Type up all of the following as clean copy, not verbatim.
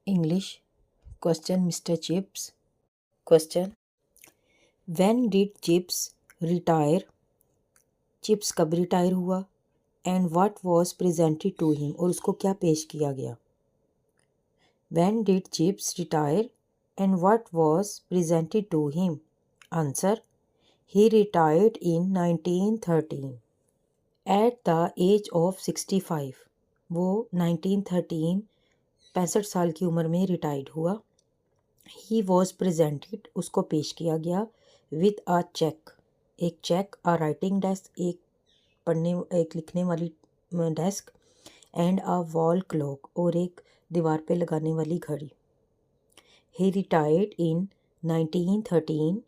English. Question, Mr. Chips. Question. When did Chips retire? Chips कब retire हुआ? And what was presented to him, और उसको क्या पेश किया गया? When did Chips retire and what was presented to him? Answer. He retired in 1913 at the age of 65. वो 1913 65 साल की उम्र में रिटायर्ड हुआ. He was presented, उसको पेश किया गया, with a check, एक चेक, a writing desk, एक लिखने वाली desk, and a wall clock, और एक दीवार पे लगाने वाली घड़ी. He retired in 1913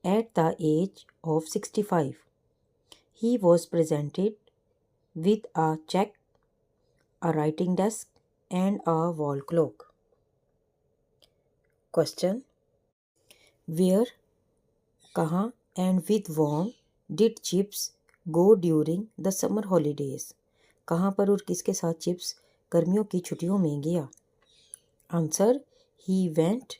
at the age of 65. He was presented with a check, a writing desk, and a wall clock. Question. Where, कहाँ, and with whom did Chips go during the summer holidays? कहाँ पर और किसके साथ chips गर्मियों की छुट्टियों में गया? Answer. He went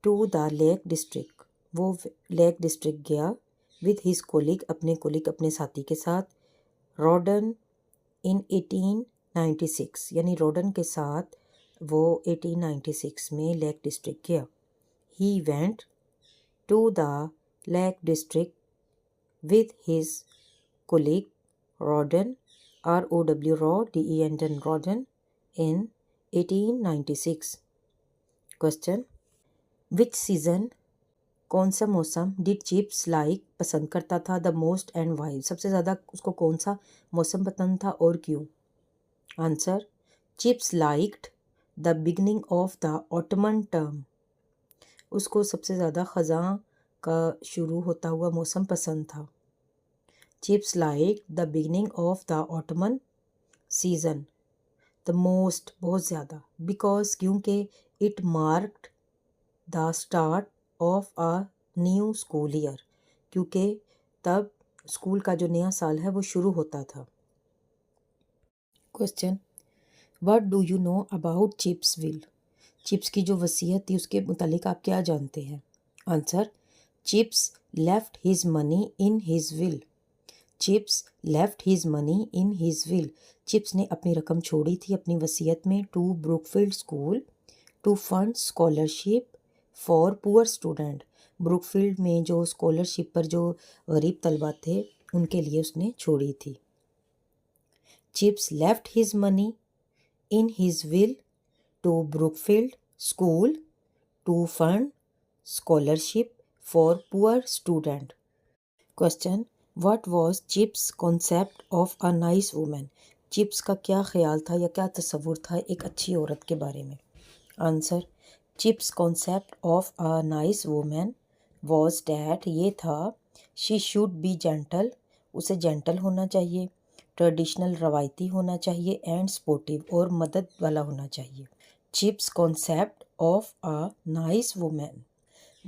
to the Lake District. वो लेक डिस्ट्रिक्ट गया with his colleague, अपने साथी के साथ, रोडन in 1896, यानी रोडन के साथ वो 1896 में लेक डिस्ट्रिक्ट गया. He went to the Lake District with his colleague Rodden, R-O-W, D-E-N, Rodden, in 1896. Question. Which season, कौन सा मौसम, डिड चिप्स लाइक, पसंद करता था, द मोस्ट एंड वाई, सबसे ज़्यादा उसको कौन सा मौसम पसंद था और क्यों? Answer. Chips liked the beginning of the ottoman term. उसको सबसे ज़्यादा ख़ज़ां का शुरू होता हुआ मौसम पसंद था. Chips like the beginning of the ottoman season, the most, बहुत ज़्यादा, बिकॉज, क्योंकि, it marked the start of a new school year, क्योंकि तब स्कूल का जो नया साल है वो शुरू होता था. Question. What do you know about chips will? Chips की जो वसीयत थी उसके मुतालिक आप क्या जानते हैं? Answer. Chips left his money in his will. Chips left his money in his will. Chips ने अपनी रकम छोड़ी थी अपनी वसीयत में, to Brookfield school to fund scholarship for poor student. Brookfield में जो स्कॉलरशिप पर जो गरीब तलबा थे उनके लिए उसने छोड़ी थी. Chips left his money in his will to Brookfield school to fund scholarship for poor student. Question. What was Chips concept of a nice woman? Chips का क्या ख्याल था या क्या तस्वुर था एक अच्छी औरत के बारे में? Answer. Chips concept of a nice woman was that, ये था, शी शुड बी जेंटल, उसे जेंटल होना चाहिए, ट्रेडिशनल, रवायती होना चाहिए, एंड स्पोर्टिव, और मदद वाला होना चाहिए. Chips concept of a nice woman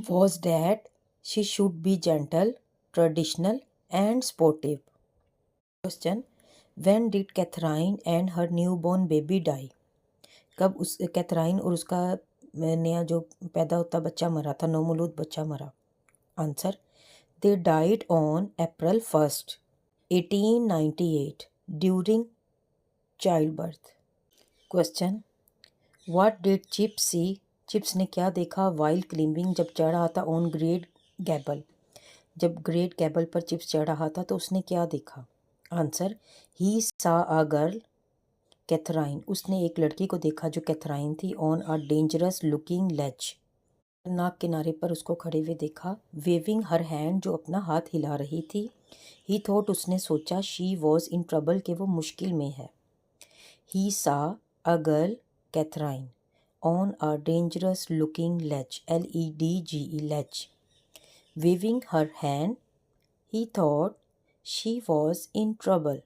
was that she should be gentle, traditional, and sportive. Question. When did Katherine and her newborn baby die? कब उस कैथराइन और उसका नया जो पैदा होता बच्चा मरा था, नौमौलूद बच्चा मरा? Answer. They died on April 1st, 1898 during childbirth. Question. What did Chips see? Chips ने क्या देखा वाइल क्लिम्बिंग, जब चढ़ रहा था, ऑन ग्रेट गैबल, जब ग्रेट गैबल पर चिप्स चढ़ रहा था तो उसने क्या देखा? Answer. He saw a girl Catherine, उसने एक लड़की को देखा जो कैथराइन थी, ऑन अ डेंजरस लुकिंग लेज, खतरनाक किनारे पर उसको खड़े हुए देखा, वेविंग हर हैंड, जो अपना हाथ हिला रही थी. ही थॉट, उसने सोचा, शी वॉज इन ट्रबल, कि वो मुश्किल में है. He saw a girl Katherine on a dangerous looking ledge, LEDGE ledge, waving her hand, he thought she was in trouble.